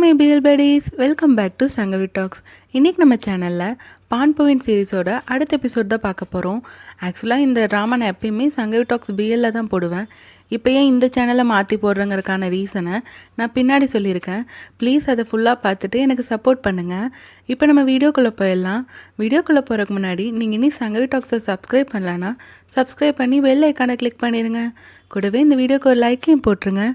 My BL buddies, welcome back to Sangavi talks. இன்றைக்கி நம்ம சேனலில் பான்போவின் சீரீஸோட அடுத்த எபிசோட் தான் பார்க்க போகிறோம். ஆக்சுவலாக இந்த ட்ராமா நான் எப்பயுமே சங்கவி டாக்ஸ் பிஎல்ல தான் போடுவேன். இப்போ ஏன் இந்த சேனலை மாற்றி போடுறங்கிறதுக்கான ரீசனை நான் பின்னாடி சொல்லியிருக்கேன். ப்ளீஸ் அதை ஃபுல்லாக பார்த்துட்டு எனக்கு சப்போர்ட் பண்ணுங்கள். இப்போ நம்ம வீடியோக்குள்ளே போயிடலாம். வீடியோக்குள்ளே போகிறதுக்கு முன்னாடி நீங்கள் இன்னும் சங்கவி டாக்ஸை சப்ஸ்கிரைப் பண்ணலன்னா சப்ஸ்கிரைப் பண்ணி பெல் ஐக்கானை கிளிக் பண்ணிடுங்க. கூடவே இந்த வீடியோக்கு ஒரு லைக்கையும் போட்டுருங்க.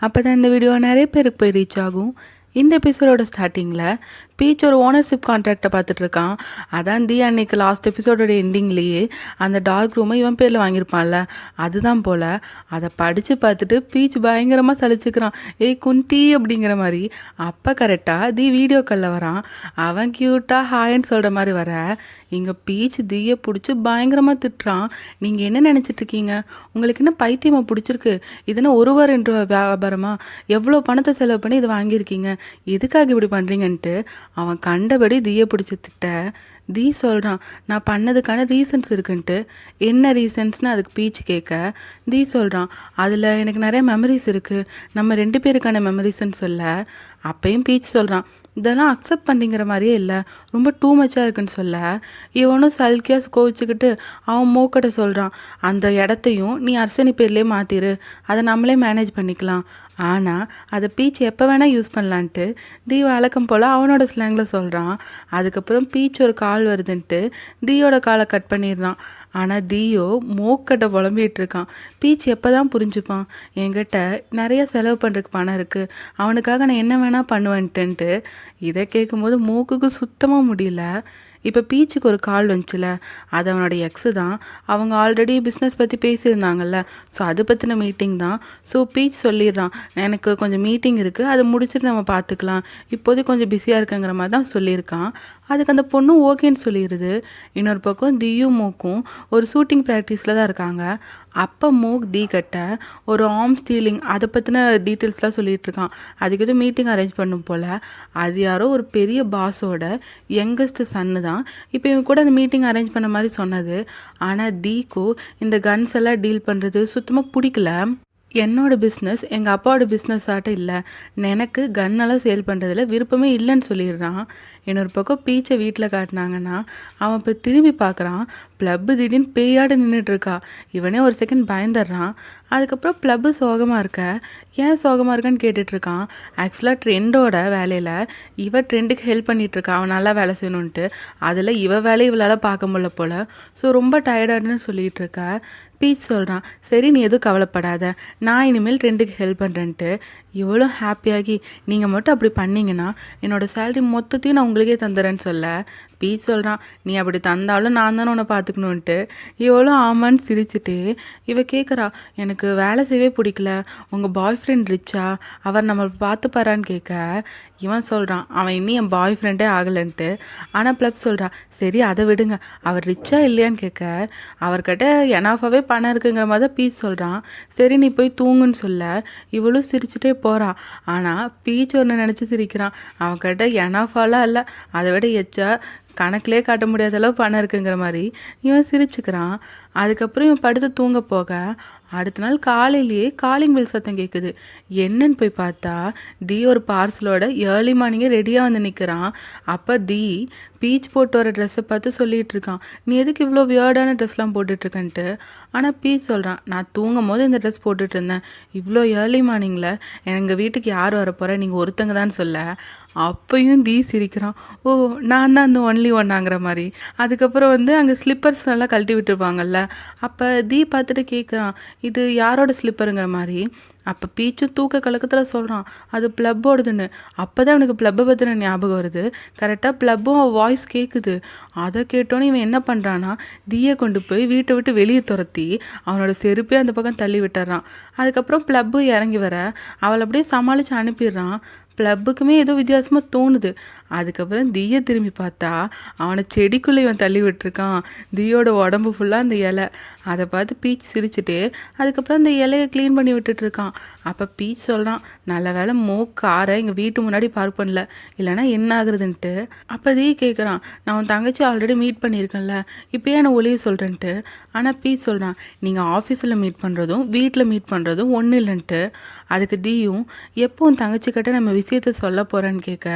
அப்போ தான் இந்த வீடியோ நிறைய பேருக்கு போய் ரீச் ஆகும். இந்த எபிசோடோட ஸ்டார்டிங்கில் பீச் ஒரு ஓனர்ஷிப் கான்ட்ராக்டை பார்த்துட்ருக்கான். அதான் அன்னைக்கு லாஸ்ட் எபிசோடோட எண்டிங்லேயே அந்த டார்க் ரூமை இவன் பேரில் வாங்கியிருப்பான்ல, அதுதான் போல். அதை படித்து பார்த்துட்டு பீச் பயங்கரமாக சலிச்சுக்கிறான். ஏய் குந்தி அப்படிங்கிற மாதிரி. அப்போ கரெக்டாக வீடியோ காலில் வரான். அவன் க்யூட்டாக ஹாய்ன்னு சொல்கிற மாதிரி வர இங்கே பீச் தீயை பிடிச்சி பயங்கரமாக திட்டுறான். நீங்கள் என்ன நினச்சிட்ருக்கீங்க? உங்களுக்கு என்ன பைத்தியமாக பிடிச்சிருக்கு? இதுனா ஒருவர் என்ற வியாபாரமா? எவ்வளோ பணத்தை செலவு பண்ணி இதை வாங்கியிருக்கீங்க? எதுக்காக இப்படி பண்ணுறீங்கன்ட்டு அவன் கண்டபடி தீயை பிடிச்சி திட்ட சொல்கிறான், நான் பண்ணதுக்கான ரீசன்ஸ் இருக்குன்ட்டு. என்ன ரீசன்ஸ்னு அதுக்கு பீச் கேட்க சொல்கிறான், அதில் எனக்கு நிறைய மெமரிஸ் இருக்குது, நம்ம 2 பேருக்கான மெமரிஸ்ன்னு சொல்ல. அப்பையும் பீச் சொல்கிறான், இதெல்லாம் அக்செப்ட் பண்ணிங்கிற மாதிரியே இல்லை, ரொம்ப டூ மச்சாக இருக்குன்னு சொல்ல. இவனும் சல்கியாக கோவிச்சுக்கிட்டு அவன் மூக்கட்ட சொல்கிறான், அந்த இடத்தையும் நீ அர்ச்சனை பேர்லேயே மாற்றிடு, அதை நம்மளே மேனேஜ் பண்ணிக்கலாம். ஆனால் அதை பீச் எப்போ வேணால் யூஸ் பண்ணலான்ட்டு வழக்கம் போல் அவனோட ஸ்லாங்கில் சொல்கிறான். அதுக்கப்புறம் பீச் ஒரு கால் வருதுன்ட்டு தீயோட காலை கட் பண்ணிடுறான். ஆனால் தீயோ மூக்கட்டை புலம்பிகிட்டு இருக்கான். பீச் எப்போ தான் புரிஞ்சுப்பான்? என்கிட்ட நிறைய செலவு பண்ணுறதுக்கு பணம் இருக்குது, அவனுக்காக நான் என்ன வேணால் பண்ணுவேன்ட்டுன்ட்டு. இதை கேட்கும்போது மூக்குக்கு சுத்தமாக முடியல. இப்போ பீச்சுக்கு ஒரு கால் வந்துச்சுல, அது அவனோட எக்ஸு தான். அவங்க ஆல்ரெடி பிஸ்னஸ் பற்றி பேசியிருந்தாங்கல்ல, ஸோ அது பற்றின மீட்டிங் தான். ஸோ பீச் சொல்லிடுறான், எனக்கு கொஞ்சம் மீட்டிங் இருக்குது, அதை முடிச்சுட்டு நம்ம பார்த்துக்கலாம், இப்போதைக்கு கொஞ்சம் பிஸியாக இருக்குங்கிற மாதிரி தான் சொல்லியிருக்கான். அதுக்கு அந்த பொண்ணு ஓகேன்னு சொல்லிடுது. இன்னொரு பக்கம் தீயும் மூக்கும் ஒரு ஷூட்டிங் ப்ராக்டிஸில் தான் இருக்காங்க. அப்போ மூக் கிட்ட ஒரு ஆர்ம் ஸ்டீலிங் அதை பற்றின டீட்டெயில்ஸ்லாம் சொல்லிகிட்டு இருக்கான். அதுக்கு எதுவும் மீட்டிங் அரேஞ்ச் பண்ணும் போல். அது யாரோ ஒரு பெரிய பாஸோட யங்கஸ்ட் சன்னு தான் இப்போ இவங்க கூட அந்த மீட்டிங் அரேஞ்ச் பண்ண மாதிரி சொன்னது. ஆனால் தீக்கு இந்த கன்ஸ் எல்லாம் டீல் பண்ணுறது சுத்தமாக பிடிக்கல. என்னோட பிஸ்னஸ் எங்கள் அப்பாவோட பிஸ்னஸ் ஆட்டம் இல்லை, எனக்கு கன்னெல்லாம் சேல் பண்ணுறதுல விருப்பமே இல்லைன்னு சொல்லிடுறான். இன்னொரு பக்கம் பீச்சை வீட்டில் காட்டினாங்கன்னா அவன் இப்போ திரும்பி பார்க்குறான். ப்ளப்பு திடீர்னு பேயாடு நின்றுட்டுருக்கா. இவனே ஒரு செகண்ட் பயந்துடுறான். அதுக்கப்புறம் ப்ளப்பு சோகமாக இருக்க, ஏன் சோகமாக இருக்கான்னு கேட்டுட்ருக்கான். ஆக்சுவலாக ட்ரெண்டோட வேலையில் இவ ட்ரெண்டுக்கு ஹெல்ப் பண்ணிகிட்ருக்கா, அவன் நல்லா வேலை செய்யணுன்ட்டு. அதில் இவ வேலையை இவளால் பார்க்க முடியல போல். ஸோ ரொம்ப டயர்டாடுன்னு சொல்லிகிட்டு இருக்க. பீச் சொல்கிறான், சரி நீ எதுவும் கவலைப்படாத, நான் இனிமேல் ட்ரெண்டுக்கு ஹெல்ப் பண்ணுறேன்ட்டு. இவ்வளோ ஹாப்பியாகி, நீங்கள் மட்டும் அப்படி பண்ணிங்கன்னா என்னோடய சேலரி மொத்தத்தையும் நான் உங்களுக்கே தந்துடுறேன்னு சொல்ல. பீச் சொல்கிறான், நீ அப்படி தந்தாலும் நான் தானே உன்னை பார்த்துக்கணுன்ட்டு. இவ்வளோ ஆமான்னு சிரிச்சுட்டு இவ கேட்குறா, எனக்கு வேலை செய்யவே பிடிக்கல, உங்கள் பாய் ஃப்ரெண்ட் ரிச்சா, அவர் நம்மளை பார்த்துப்பாரான்னு கேட்க. இவன் சொல்கிறான், அவன் இன்னும் என் பாய் ஃப்ரெண்டே ஆகலைன்ட்டு. ஆனால் ப்ளப் சொல்கிறா, சரி அதை விடுங்க, அவர் ரிச்சா இல்லையான்னு கேட்க. அவர்கிட்ட எனாஃபாவே பணம் இருக்குங்கிற மாதிரி தான் பீச் சொல்கிறான். சரி நீ போய் தூங்குன்னு சொல்ல. இவளும் சிரிச்சுட்டே போகிறா. ஆனால் பீச் ஒன்று நினச்சி சிரிக்கிறான். அவன்கிட்ட எனாஃபாலாம் இல்லை, அதை விட எச்சா கணக்கிலே காட்ட முடியாத அளவு பணம் இருக்குங்கிற மாதிரி இவன் சிரிச்சுக்கிறான். அதுக்கப்புறம் இவன் படுத்து தூங்க போக அடுத்த நாள் காலையிலேயே காலிங் பெல் சத்தம் கேட்குது. என்னன்னு போய் பார்த்தா ஒரு பார்சலோட ஏர்லி மார்னிங்கே ரெடியாக வந்து நிற்கிறான். அப்போ பீச் போட்டு வர ட்ரெஸ்ஸை பார்த்து சொல்லிகிட்டு இருக்கான், நீ எதுக்கு இவ்வளோ வியர்டான ட்ரெஸ்லாம் போட்டுட்ருக்கன்ட்டு. ஆனால் பீச் சொல்கிறான், நான் தூங்கும் போது இந்த ட்ரெஸ் போட்டுட்டு இருந்தேன், இவ்வளோ ஏர்லி மார்னிங்கில் எங்கள் வீட்டுக்கு யார் வரப்போகிற, நீங்கள் ஒருத்தங்க தான் சொல்ல. அப்பையும் சிரிக்கிறான், ஓ நான் தான் அந்த ஒன்லி ஒன்னாங்கிற மாதிரி. அதுக்கப்புறம் அங்கே ஸ்லிப்பர்ஸ் எல்லாம் கழட்டி விட்டுருப்பாங்கல்ல, அப்போ பார்த்துட்டு கேட்குறான், இது யாரோட ஸ்லிப்பருங்கிற மாதிரி. அப்போ பீச்சும் தூக்க கலக்கத்தில் சொல்கிறான், அது ப்ளப்போடுதுன்னு. அப்போ தான் அவனுக்கு ப்ளப்பை பற்றின ஞாபகம் வருது. கரெக்டாக ப்ளப்பும் அவன் வாய்ஸ் கேட்குது. அதை கேட்டோன்னே இவன் என்ன பண்ணுறான்னா கொண்டு போய் வீட்டை விட்டு வெளியே துரத்தி அவனோட செருப்பே அந்த பக்கம் தள்ளி விட்டுறான். அதுக்கப்புறம் ப்ளப்பு இறங்கி வர அவளை அப்படியே சமாளித்து அனுப்பிடுறான். ப்ளப்புக்குமே ஏதோ வித்தியாசமாக தோணுது. அதுக்கப்புறம் திரும்பி பார்த்தா அவனை செடிக்குள்ளே இவன் தள்ளி விட்டுருக்கான். தீயோட உடம்பு ஃபுல்லாக அந்த இலை. அதை பார்த்து பீச் சிரிச்சுட்டு அதுக்கப்புறம் அந்த இலையை க்ளீன் பண்ணி விட்டுட்ருக்கான். அப்போ பீச் சொல்கிறான், நல்ல வேளை காரை எங்கள் வீட்டு முன்னாடி பார்க் பண்ணல, இல்லைனா என்ன ஆகுறதுன்ட்டு. அப்போ தீ கேட்குறான், நான் உன் தங்கச்சி ஆல்ரெடி மீட் பண்ணியிருக்கேன்ல, இப்போ ஏன் நான் ஒளிய சொல்கிறேன்ட்டு. ஆனால் பீச் சொல்கிறான், நீங்கள் ஆஃபீஸில் மீட் பண்ணுறதும் வீட்டில் மீட் பண்ணுறதும் ஒன்றும் இல்லைன்ட்டு. அதுக்கு தீயும், எப்போ உன் தங்கச்சிக்கிட்ட நம்ம விஷயத்த சொல்ல போகிறேன்னு கேட்க,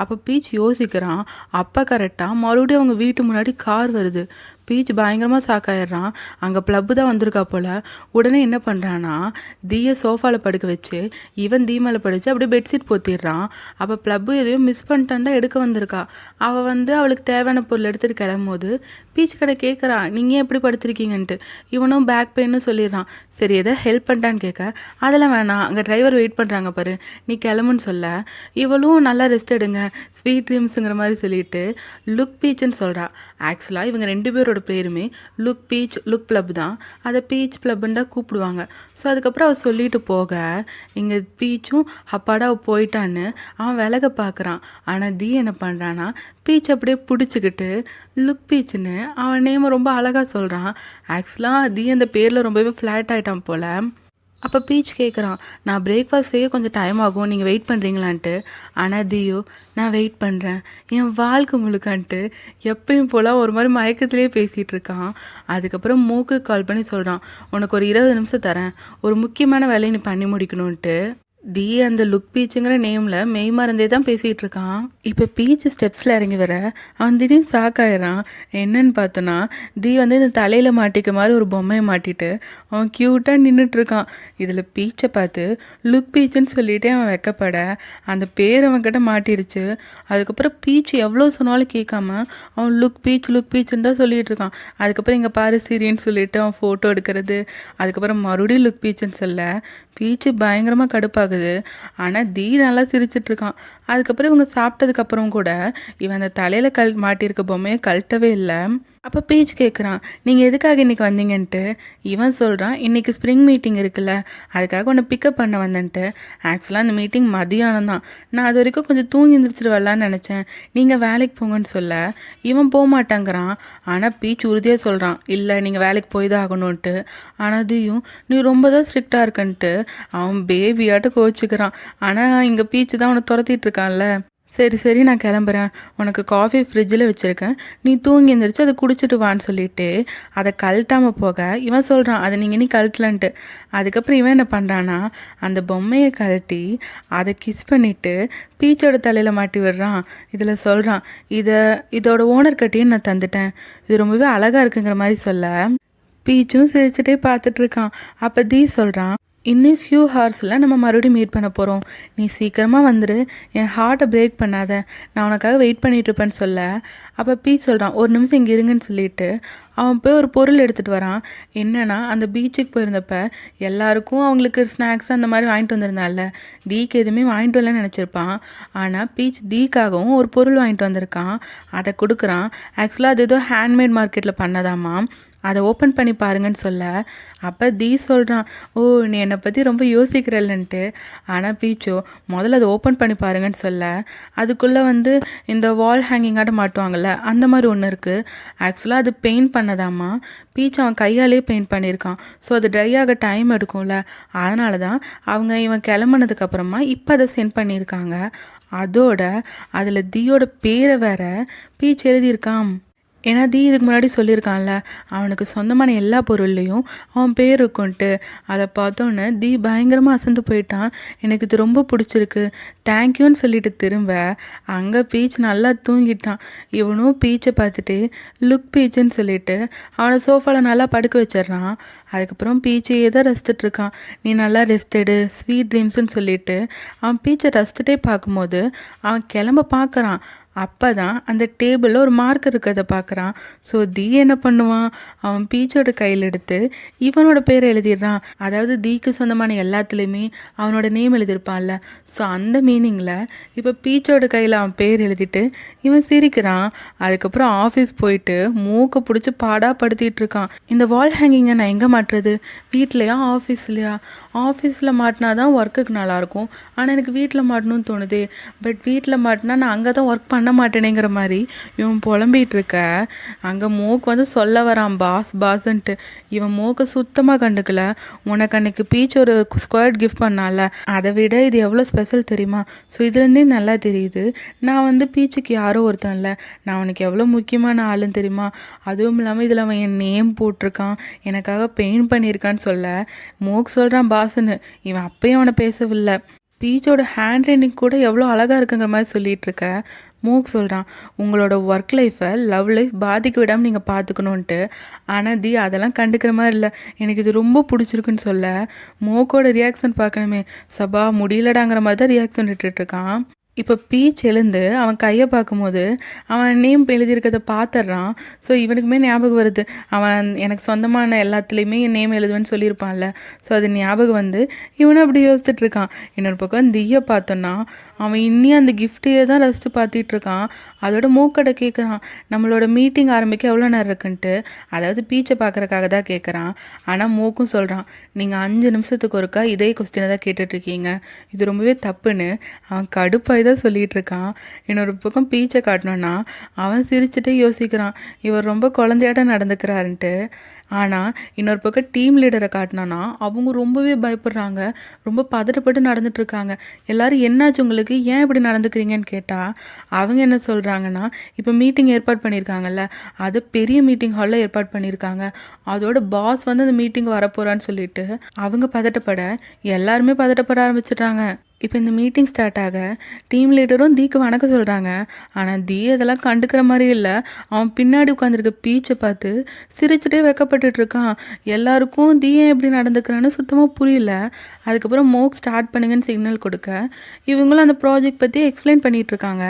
அப்போ பீச் யோசிக்கிறான். அப்போ கரெக்டாக மறுபடியும் அவங்க வீட்டு முன்னாடி கார் வருது. பீச் பயங்கரமாக சாக்காயிடுறான். அங்கே ப்ளப்பு தான் வந்திருக்கா போல். உடனே என்ன பண்ணுறான்னா, தீயை சோஃபாவில் படுக்க வச்சு இவன் தீ மேலே படித்து அப்படியே பெட்ஷீட் போத்திடுறான். அப்போ ப்ளப்பு எதையும் மிஸ் பண்ணிட்டான் தான் எடுக்க வந்திருக்கா. அவள் அவளுக்கு தேவையான பொருள் எடுத்துகிட்டு கிளம்பும்போது பீச் கடை கேட்குறா, நீங்கள் ஏன் எப்படி படுத்திருக்கீங்கன்ட்டு. இவனும் பேக் பெயின்னு சொல்லிடுறான். சரி எதை ஹெல்ப் பண்ணிட்டான்னு கேட்க, அதெல்லாம் வேணாம், அங்கே டிரைவர் வெயிட் பண்ணுறாங்க பாரு, நீ கிளம்புன்னு சொல்ல, இவளும் நல்லா ரெஸ்ட் எடுங்க, ஸ்வீட் ட்ரீம்ஸுங்கிற மாதிரி சொல்லிட்டு லுக் பீச்சுன்னு சொல்கிறா. ஆக்சுவலாக இவங்க 2 பேரோட பேருமே லுக் பீச் லுக் ப்ளப் தான். அதை பீச் ப்ளப்புன்னு தான் கூப்பிடுவாங்க. ஸோ அதுக்கப்புறம் அவள் சொல்லிட்டு போக இங்கே பீச்சும் அப்பாடா அவள் போயிட்டான்னு அவன் விலக பார்க்குறான். ஆனால் தீ என்ன பண்ணுறான்னா, பீச் அப்படியே பிடிச்சிக்கிட்டு லுக் பீச்சுன்னு அவன் நேமை ரொம்ப அழகாக சொல்கிறான். ஆக்சுவலாக தீ அந்த பேரில் ரொம்பவே ஃப்ளாட் ஆகிட்டான் போல். அப்போ பீச் கேட்குறான், நான் பிரேக்ஃபாஸ்ட் செய்ய கொஞ்சம் டைம் ஆகும், நீங்கள் வெயிட் பண்ணுறீங்களான்ட்டு. ஆனால் தியோ, நான் வெயிட் பண்ணுறேன் என் வாழ்க்கை முழுக்கான்ட்டு எப்பயும் போல் ஒரு மாதிரி மயக்கத்திலே பேசிகிட்டு இருக்கான். அதுக்கப்புறம் மூக்கு கால் பண்ணி சொல்கிறான், உனக்கு ஒரு 20 நிமிஷம் தரேன், ஒரு முக்கியமான வேலையை நீ பண்ணி முடிக்கணுன்ட்டு. டி அந்த லுக் பீச்சுங்கிற நேமில் மெய் மறந்தே தான் பேசிகிட்டு இருக்கான். இப்போ பீச் ஸ்டெப்ஸில் இறங்கி வர அவன் திடீர்னு சாக்காயிறான். என்னன்னு பார்த்தோன்னா, தி இந்த தலையில் மாட்டிக்க மாதிரி ஒரு பொம்மையை மாட்டிட்டு அவன் க்யூட்டாக நின்றுட்டுருக்கான். இதில் பீச்சை பார்த்து லுக் பீச்சுன்னு சொல்லிகிட்டே அவன் வைக்கப்பட அந்த பேர் அவன்கிட்ட மாட்டிருச்சு. அதுக்கப்புறம் பீச் எவ்வளோ சொன்னாலும் கேட்காம அவன் லுக் பீச்சுன்னு தான் சொல்லிகிட்டு இருக்கான். அதுக்கப்புறம் இங்கே பாரு சீரியன்னு சொல்லிட்டு அவன் ஃபோட்டோ எடுக்கிறது. அதுக்கப்புறம் மறுபடியும் லுக் பீச்சுன்னு சொல்ல பீச்சு பயங்கரமாக கடுப்பாகுது. ஆனால் தீ நல்லா சிரிச்சிட்ருக்கான். அதுக்கப்புறம் இவங்க சாப்பிட்டதுக்கப்புறம் கூட இவன் அந்த தலையில் மாட்டியிருக்க பொம்மையை கழட்டவே இல்லை. அப்போ பீச் கேட்குறான், நீங்கள் எதுக்காக இன்றைக்கி வந்தீங்கன்ட்டு. இவன் சொல்கிறான், இன்றைக்கி ஸ்ப்ரிங் மீட்டிங் இருக்குல்ல, அதுக்காக உன்னை பிக்கப் பண்ண வந்தேன்ட்டு. ஆக்சுவலாக அந்த மீட்டிங் மதியானம் தான், நான் அது வரைக்கும் கொஞ்சம் தூங்கி எழுந்திரிச்சிட்டு வரலான்னு நினச்சேன், நீங்கள் வேலைக்கு போங்கன்னு சொல்ல இவன் போக மாட்டாங்கிறான். ஆனால் பீச் உறுதியாக சொல்கிறான், இல்லை நீங்கள் வேலைக்கு போய் தான் ஆகணுன்ட்டு. ஆனால் அதையும் நீ ரொம்ப தான் ஸ்ட்ரிக்டாக இருக்கன்ட்டு அவன் பேபியாட்ட கோச்சிக்கிறான். ஆனால் இங்கே பீச்சு தான் அவனை துரத்திட்டு இருக்கான்ல. சரி நான் கிளம்புறேன், உனக்கு காஃபி ஃப்ரிட்ஜில் வச்சுருக்கேன், நீ தூங்கி எழுந்திரிச்சு அதை குடிச்சிட்டு வான்னு சொல்லிட்டு அதை கழட்டாமல் போக இவன் சொல்கிறான், அதை நீங்கள் நீ கழட்டலன்ட்டு. அதுக்கப்புறம் இவன் என்ன பண்ணுறான்னா, அந்த பொம்மையை கழட்டி அதை கிஸ் பண்ணிவிட்டு பீச்சோட தலையில் மாட்டி விடுறான். இதில் சொல்கிறான், இதோட ஓனர் கட்டியும் நான் தந்துட்டேன், இது ரொம்பவே அழகாக இருக்குங்கிற மாதிரி சொல்ல பீச்சும் சிரிச்சுட்டே பார்த்துட்ருக்கான். அப்போ தீ சொல்கிறான், இன்னும் ஃபியூ ஹவர்ஸில் நம்ம மறுபடியும் மீட் பண்ண போகிறோம், நீ சீக்கிரமாக வந்துடு, என் ஹார்ட்டை பிரேக் பண்ணாத, நான் உனக்காக வெயிட் பண்ணிகிட்ருப்பேன்னு சொல்ல அப்போ பீச் சொல்கிறான், ஒரு நிமிஷம் இங்கே இருங்கன்னு சொல்லிட்டு அவன் போய் ஒரு பொருள் எடுத்துகிட்டு வரான். என்னென்னா, அந்த பீச்சுக்கு போயிருந்தப்ப எல்லாருக்கும் அவங்களுக்கு ஸ்நாக்ஸ் அந்த மாதிரி வாங்கிட்டு வந்திருந்தால, தீக்கு எதுவுமே வாங்கிட்டு வரலன்னு நினச்சிருப்பான். ஆனால் பீச் தீக்காகவும் ஒரு பொருள் வாங்கிட்டு வந்திருக்கான். அதை கொடுக்குறான். ஆக்சுவலாக அது ஏதோ ஹேண்ட்மேட் மார்க்கெட்டில் பண்ணதாமா, அதை ஓப்பன் பண்ணி பாருங்கன்னு சொல்ல அப்போ தீ சொல்கிறான், ஓ நீ என்னை பற்றி ரொம்ப யோசிக்கிறல்லன்ட்டு. ஆனால் பீச்சோ முதல்ல அதை ஓப்பன் பண்ணி பாருங்கன்னு சொல்ல அதுக்குள்ளே இந்த வால் ஹேங்கிங்காட்ட மாட்டுவாங்கள்ல அந்த மாதிரி ஒன்று இருக்குது. ஆக்சுவலாக அது பெயிண்ட் பண்ணதாமா, பீச் அவன் கையாலே பெயிண்ட் பண்ணியிருக்கான். ஸோ அது ட்ரை ஆக டைம் எடுக்கும்ல, அதனால தான் அவங்க இவன் கிளம்புனதுக்கப்புறமா இப்போ அதை சென்ட் பண்ணியிருக்காங்க. அதோட அதில் தீயோட பேரை வேற பீச் எழுதியிருக்கான். ஏன்னா தீ இதுக்கு முன்னாடி சொல்லியிருக்கான்ல, அவனுக்கு சொந்தமான எல்லா பொருள்லேயும் அவன் பேர் இருக்குன்ட்டு. அதை பார்த்தோன்னே தீ பயங்கரமாக அசந்து போயிட்டான். எனக்கு இது ரொம்ப பிடிச்சிருக்கு, தேங்க்யூன்னு சொல்லிட்டு திரும்ப அங்கே பீச் நல்லா தூங்கிட்டான். இவனும் பீச்சை பார்த்துட்டு லுக் பீச்சுன்னு சொல்லிட்டு அவனை சோஃபாவில் நல்லா படுக்க வச்சிட்றான். அதுக்கப்புறம் பீச்சையே தான் ரசித்துட்ருக்கான். நீ நல்லா ரெஸ்ட் எடு, ஸ்வீட் ட்ரீம்ஸுன்னு சொல்லிட்டு அவன் பீச்சை ரசித்துட்டே பார்க்கும்போது அவன் கிளம்ப பார்க்குறான். அப்போ தான் அந்த டேபிளில் ஒரு மார்க்கர் இருக்கிறத பார்க்குறான். ஸோ தீ என்ன பண்ணுவான், அவன் பீச்சோட கையில் எடுத்து இவனோட பேரை எழுதிடுறான். அதாவது தீக்கு சொந்தமான எல்லாத்துலேயுமே அவனோட நேம் எழுதியிருப்பான்ல, ஸோ அந்த மீனிங்கில் இப்போ பீச்சோட கையில் அவன் பேர் எழுதிட்டு இவன் சிரிக்கிறான். அதுக்கப்புறம் ஆஃபீஸ் போயிட்டு மூக்கை பிடிச்சி பாடாக படுத்திகிட்டு இருக்கான். இந்த வால் ஹேங்கிங்கை நான் எங்கே மாட்டுறது, வீட்லையா ஆஃபீஸ்லையா? ஆஃபீஸில் மாட்டினா தான் ஒர்க்குக்கு நல்லாயிருக்கும், ஆனால் எனக்கு வீட்டில் மாட்டணும்னு தோணுது. பட் வீட்டில் மாட்டினா நான் அங்கே தான் ஒர்க் பண்ண மாட்டேனேங்கிற மாதிரி இவன் புலம்பிகிட்டு இருக்க அங்கே மூக்கு வந்து சொல்ல வரான் பாஸ்ன்ட்டு. இவன் மூக்கை சுத்தமாக கண்டுக்கல. உனக்கு அன்னைக்கு பீச் ஒரு ஸ்கொயர்ட் கிஃப்ட் பண்ணால, அதை விட இது எவ்வளோ ஸ்பெஷல் தெரியுமா? ஸோ இதுலேருந்தே நல்லா தெரியுது நான் வந்து பீச்சுக்கு யாரோ ஒருத்தன் இல்லை, நான் அவனுக்கு எவ்வளோ முக்கியமான ஆளுன்னு தெரியுமா? அதுவும் இல்லாமல் இதில் அவன் என் நேம் போட்டிருக்கான், எனக்காக பெயிண்ட் பண்ணியிருக்கான்னு சொல்ல மூக்கு சொல்கிறான் பாஸ்ன்னு. இவன் அப்பயும் அவனை பேசவில்லை. பீச்சோட ஹேண்ட் ரைட்டிங் கூட எவ்வளோ அழகாக இருக்குங்கிற மாதிரி சொல்லிகிட்டு இருக்க மூக் சொல்கிறான், உங்களோட ஒர்க் லைஃப்பை லவ் லைஃப் பாதிக்க விடாமல் நீங்கள் பார்த்துக்கணுன்ட்டு. ஆனால் தி அதெல்லாம் கண்டுக்கிற மாதிரி இல்லை, எனக்கு இது ரொம்ப பிடிச்சிருக்குன்னு சொல்ல மூக்கோட ரியாக்ஷன் பார்க்கணுமே, சபா முடியலடாங்கிற மாதிரி தான் ரியாக்ஷன் விட்டுட்ருக்கான். இப்போ பீச் எழுந்து அவன் கையை பார்க்கும்போது அவன் நேம் எழுதியிருக்கிறத பார்த்துட்றான். ஸோ இவனுக்குமே ஞாபகம் வருது, அவன் எனக்கு சொந்தமான எல்லாத்துலேயுமே என் நேம் எழுதுவேன்னு சொல்லியிருப்பான்ல. ஸோ அது ஞாபகம் வந்து இவனும் அப்படி யோசிச்சுட்டு இருக்கான். இன்னொரு பக்கம் தீயை பார்த்தோன்னா அவன் இன்னும் அந்த கிஃப்டையே தான் ரசித்து பார்த்துட்டு இருக்கான். அதோட மூக்கடை கேட்குறான், நம்மளோட மீட்டிங் ஆரம்பிக்க எவ்வளோ நேரம் இருக்குன்ட்டு. அதாவது பீச்சை பார்க்குறக்காக தான் கேட்குறான். ஆனால் மூக்கும் சொல்கிறான், நீங்கள் 5 நிமிஷத்துக்கு ஒருக்கா இதே கொஸ்டினை தான் கேட்டுட்ருக்கீங்க, இது ரொம்பவே தப்புன்னு அவன் கடுப்பாக தான் சொல்லிகிட்டு இருக்கான். இன்னொரு பக்கம் பீச்சை காட்டணுன்னா அவன் சிரிச்சுட்டே யோசிக்கிறான், இவர் ரொம்ப குழந்தையாட்டம் நடந்துக்கிறாருன்ட்டு. ஆனால் இன்னொரு பக்கம் டீம் லீடரை காட்டினான்னா அவங்க ரொம்பவே பயப்படுறாங்க, ரொம்ப பதட்டப்பட்டு நடந்துட்டுருக்காங்க. எல்லோரும் என்னாச்சு உங்களுக்கு, ஏன் இப்படி நடந்துக்கிறீங்கன்னு கேட்டால் அவங்க என்ன சொல்கிறாங்கன்னா, இப்போ மீட்டிங் ஏற்பாடு பண்ணியிருக்காங்கல்ல, அது பெரிய மீட்டிங் ஹாலில் ஏற்பாடு பண்ணியிருக்காங்க, அதோட பாஸ் வந்து அந்த மீட்டிங் வரப்போகிறான்னு சொல்லிட்டு அவங்க பதட்டப்பட எல்லாருமே பதட்டப்பட ஆரம்பிச்சிடுறாங்க. இப்போ இந்த மீட்டிங் ஸ்டார்ட் ஆக டீம் லீடரும் தீக்கு வணக்கம் சொல்கிறாங்க. ஆனால் தீ அதெல்லாம் கண்டுக்கிற மாதிரி இல்லை. அவன் பின்னாடி உட்காந்துருக்க பீச்சை பார்த்து சிரிச்சுட்டே வெக்கப்பட்டுருக்கான். எல்லாருக்கும் தீ ஏன் எப்படி நடந்துக்கிறான்னு சுத்தமாக புரியல. அதுக்கப்புறம் மோக் ஸ்டார்ட் பண்ணுங்கன்னு சிக்னல் கொடுக்க இவங்களும் அந்த ப்ராஜெக்ட் பற்றி எக்ஸ்பிளைன் பண்ணிகிட்ருக்காங்க.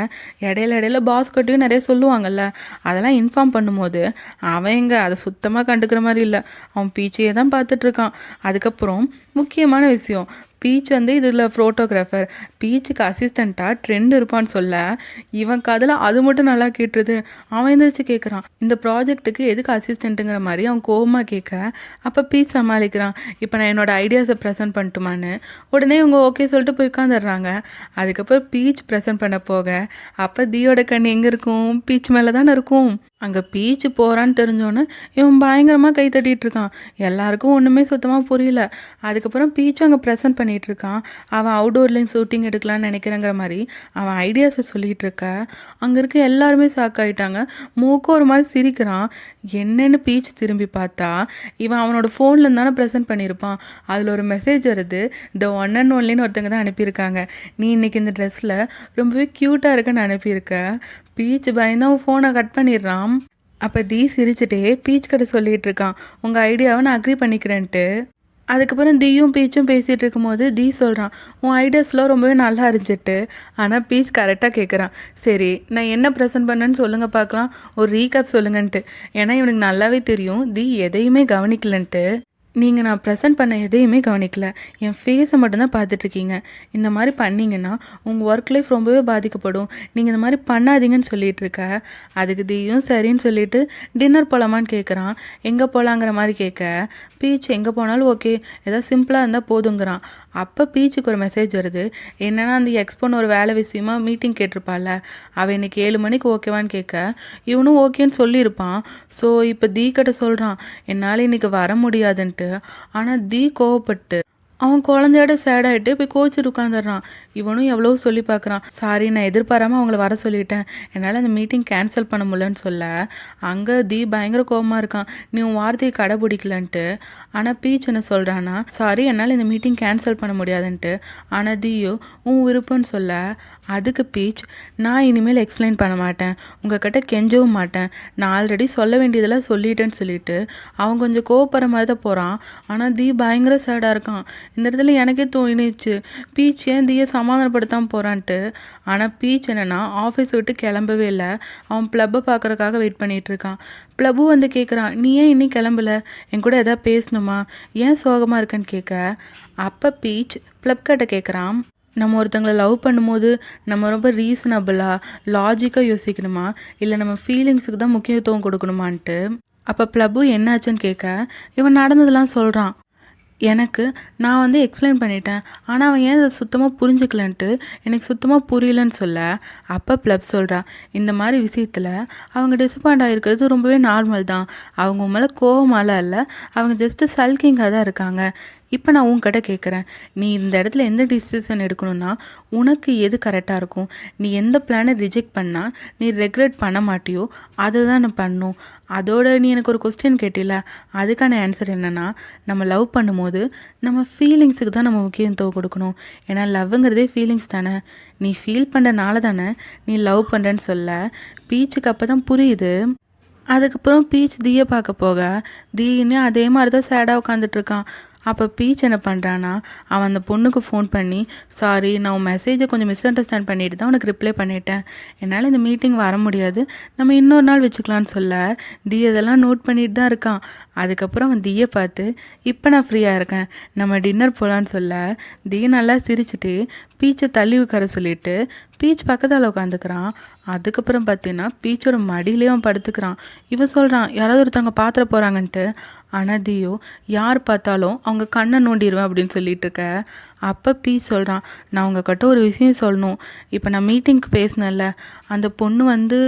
இடையில பாஸ் கட்டியும் நிறைய சொல்லுவாங்கல்ல, அதெல்லாம் இன்ஃபார்ம் பண்ணும்போது அவன் எங்கே அதை சுத்தமாக கண்டுக்கிற மாதிரி இல்லை, அவன் பீச்சையே தான் பார்த்துட்ருக்கான். அதுக்கப்புறம் முக்கியமான விஷயம், பீச் வந்து இதில் ஃபோட்டோகிராஃபர், பீச்சுக்கு அசிஸ்டண்ட்டாக ட்ரெண்ட் இருப்பான்னு சொல்ல இவன் கதில் அது மட்டும் நல்லா கேட்டுருது. அவன் எந்திரிச்சு கேட்குறான், இந்த ப்ராஜெக்ட்டுக்கு எதுக்கு அசிஸ்டண்ட்டுங்கிற மாதிரி அவன் கோபமாக கேட்க அப்போ பீச் சமாளிக்கிறான், இப்போ நான் என்னோடய ஐடியாஸை ப்ரெசென்ட் பண்ணட்டுமான்னு. உடனே இவங்க ஓகே சொல்லிட்டு போய் உட்காந்துடுறாங்க. அதுக்கப்புறம் பீச் ப்ரெசென்ட் பண்ண போக அப்போ தீயோட கண் எங்கே இருக்கும், பீச் மேலே தானே இருக்கும். அங்கே பீச்சு போகிறான்னு தெரிஞ்சோன்னே இவன் பயங்கரமாக கை தட்டிகிட்டு இருக்கான். எல்லாருக்கும் ஒன்றுமே சுத்தமாக புரியல. அதுக்கப்புறம் பீச்சும் அங்கே ப்ரெசென்ட் பண்ணிகிட்ருக்கான். அவன் அவுடோர்லேயும் ஷூட்டிங் எடுக்கலான்னு நினைக்கிறேங்கிற மாதிரி அவன் ஐடியாஸை சொல்லிகிட்டு இருக்க அங்கே இருக்க எல்லாருமே ஷாக்காயிட்டாங்க. மூக்கும் ஒரு மாதிரி சிரிக்கிறான். என்னென்னு பீச் திரும்பி பார்த்தா இவன் அவனோட ஃபோன்லேருந்து தானே ப்ரெசென்ட் பண்ணியிருப்பான். அதில் ஒரு மெசேஜ் வருது, த ஒன் அண்ட் ஒன்லின்னு ஒருத்தங்க தான் அனுப்பியிருக்காங்க, நீ இன்றைக்கி இந்த ட்ரெஸ்ஸில் ரொம்பவே க்யூட்டாக இருக்குன்னு அனுப்பியிருக்க. பீச் பயந்து அவன் ஃபோனை கட் பண்ணிடுறான். அப்போ தீ சிரிச்சுட்டே பீச் கிட்ட சொல்லிகிட்டு இருக்கான், உங்கள் ஐடியாவை நான் அக்ரி பண்ணிக்கிறேன்ட்டு. அதுக்கப்புறம் தீயும் பீச்சும் பேசிகிட்டு இருக்கும்போது தீ சொல்கிறான், உன் ஐடியாஸ்லாம் ரொம்பவே நல்லா இருந்துட்டு. ஆனால் பீச் கரெக்டாக கேட்குறான், சரி நான் என்ன ப்ரெசென்ட் பண்ணேன்னு சொல்லுங்கள் பார்க்கலாம், ஒரு ரீகேப் சொல்லுங்கன்ட்டு. ஏன்னா இவனுக்கு நல்லாவே தெரியும் தீ எதையுமே கவனிக்கலன்ட்டு. நீங்கள் நான் ப்ரெசென்ட் பண்ண எதையுமே கவனிக்கல, என் ஃபேஸை மட்டும்தான் பார்த்துட்ருக்கீங்க. இந்த மாதிரி பண்ணிங்கன்னா உங்கள் ஒர்க் லைஃப் ரொம்பவே பாதிக்கப்படும், நீங்கள் இந்த மாதிரி பண்ணாதீங்கன்னு சொல்லிகிட்டு இருக்க. அதுக்கு தீயும் சரின்னு சொல்லிவிட்டு டின்னர் போகலாமான்னு கேட்குறான். எங்கே போகலாங்கிற மாதிரி கேட்க பீச் எங்கே போனாலும் ஓகே, ஏதாவது சிம்பிளாக இருந்தால் போதுங்கிறான். அப்போ பீச்சுக்கு ஒரு மெசேஜ் வருது, என்னென்னா அந்த எக்ஸ்போன்னு ஒரு வேலை விஷயமா மீட்டிங் கேட்டிருப்பாள்ல, அவள் இன்றைக்கி 7 மணிக்கு ஓகேவான்னு கேட்க இவனும் ஓகேன்னு சொல்லியிருப்பான். ஸோ இப்போ தீ கிட்ட சொல்கிறான், என்னால் இன்றைக்கி வர முடியாதுன்ட்டு. ஆனால் தீ கோவப்பட்டு அவன் குழந்தையோட சேடாகிட்டு போய் கோச்சிட்டு உட்காந்துடுறான். இவனும் எவ்வளோ சொல்லி பார்க்குறான், சாரி நான் எதிர்பாராமல் அவங்கள வர சொல்லிட்டேன், என்னால் அந்த மீட்டிங் கேன்சல் பண்ண முடியலன்னு சொல்ல அங்கே தீ பயங்கர கோபமாக இருக்கான், நீ உன் வார்த்தையை கடைபிடிக்கலன்ட்டு. ஆனால் பீச் என்ன சொல்கிறான்னா, சாரி என்னால் இந்த மீட்டிங் கேன்சல் பண்ண முடியாதுன்ட்டு. ஆனால் தீயோ உன் விருப்பம்னு சொல்ல அதுக்கு பீச், நான் இனிமேல் எக்ஸ்பிளைன் பண்ண மாட்டேன், உங்ககிட்ட கெஞ்சவும் மாட்டேன், நான் ஆல்ரெடி சொல்ல வேண்டியதெல்லாம் சொல்லிட்டேன்னு சொல்லிட்டு அவன் கொஞ்சம் கோவப்படுற மாதிரி தான் போகிறான். ஆனால் தீ பயங்கர சேடாக இருக்கான். இந்த இடத்துல எனக்கே தோணிச்சு, பீச் ஏன் தீயை சமாதானப்படுத்தாமல் போகிறான்ட்டு. ஆனால் பீச் என்னென்னா ஆஃபீஸ் விட்டு கிளம்பவே இல்லை, அவன் ப்ளப்பை பார்க்குறக்காக வெயிட் பண்ணிகிட்டு இருக்கான். ப்ளப்பு வந்து கேட்குறான், நீ ஏன் இன்னும் கிளம்பல, என் கூட எதாவது பேசணுமா, ஏன் சோகமாக இருக்கேன்னு கேட்க அப்போ பீச் ப்ளப் கிட்ட கேட்குறான், நம்ம ஒருத்தங்களை லவ் பண்ணும்போது நம்ம ரொம்ப ரீசனபிளாக லாஜிக்காக யோசிக்கணுமா, இல்லை நம்ம ஃபீலிங்ஸுக்கு தான் முக்கியத்துவம் கொடுக்கணுமான்ட்டு. அப்போ ப்ளப்பு என்னாச்சுன்னு கேட்க இவன் நடந்ததெல்லாம் சொல்கிறான். எனக்கு நான் வந்து எக்ஸ்பிளைன் பண்ணிட்டேன். ஆனால் அவன் ஏன் அதை சுத்தமாக புரிஞ்சுக்கலன்ட்டு எனக்கு சுத்தமாக புரியலன்னு சொல்ல, அப்போ ப்ளப் சொல்கிறா, இந்த மாதிரி விஷயத்தில் அவங்க டிசப்பாயிண்ட் ஆகிருக்கிறது ரொம்பவே நார்மல் தான். அவங்க மேலே கோவமால இல்லை, அவங்க ஜஸ்ட்டு சல்கிங்காக தான் இருக்காங்க. இப்போ நான் உன்கிட்ட கேட்குறேன், நீ இந்த இடத்துல எந்த டிசிஷன் எடுக்கணும்னா உனக்கு எது கரெக்டாக இருக்கும்? நீ எந்த பிளானை ரிஜெக்ட் பண்ணால் நீ ரெக்ரெட் பண்ண மாட்டியோ அதை தான் நான் பண்ணும். அதோட நீ எனக்கு ஒரு கொஸ்டின் கேட்டில, அதுக்கான ஆன்சர் என்னென்னா, நம்ம லவ் பண்ணும்போது நம்ம ஃபீலிங்ஸுக்கு தான் நம்ம முக்கியத்துவம் கொடுக்கணும். ஏன்னா லவ்ங்கிறதே ஃபீலிங்ஸ் தானே. நீ ஃபீல் பண்ணுறனால தானே நீ லவ் பண்ணுறேன்னு சொல்ல. பீச்சுக்கு அப்போ தான் புரியுது. அதுக்கப்புறம் பீச் தீயை பார்க்க போக, தீன்னு அதே மாதிரி தான் சேடாக உட்காந்துட்ருக்கான். அப்போ பீச் என்ன பண்ணுறான்னா, அவன் அந்த பொண்ணுக்கு ஃபோன் பண்ணி, சாரி நான் உன் மெசேஜை கொஞ்சம் மிஸ் அண்டர்ஸ்டாண்ட் பண்ணிட்டு தான் உனக்கு ரிப்ளை பண்ணிட்டேன், என்னால் இந்த மீட்டிங் வர முடியாது, நம்ம இன்னொரு நாள் வச்சுக்கலான்னு சொல்ல, தி அதெல்லாம் நோட் பண்ணிட்டு தான் இருக்கான். அதுக்கப்புறம் அவன் தீயை பார்த்து, இப்போ நான் ஃப்ரீயாக இருக்கேன், நம்ம டின்னர் போகலான்னு சொல்ல, தி நல்லா சிரிச்சுட்டு பீச்சை தள்ளி உட்கார சொல்லிட்டு பீச் பக்கத்தால் உட்காந்துக்கிறான். அதுக்கப்புறம் பார்த்தீங்கன்னா பீச்சோட மடியிலே அவன் படுத்துக்கிறான். இவன் சொல்கிறான் யாராவது ஒருத்தவங்க பாத்திர போகிறாங்கன்ட்டு. ஆனால் தியோ யார் பார்த்தாலும் அவங்க கண்ணை நோண்டிடுவேன் அப்படின்னு சொல்லிட்டு இருக்க. அப்போ பீச் சொல்கிறான், நான் உங்ககிட்ட ஒரு விஷயம் சொல்லணும். இப்போ நான் மீட்டிங்க்கு பேசினேன்ல, அந்த பொண்ணு வந்து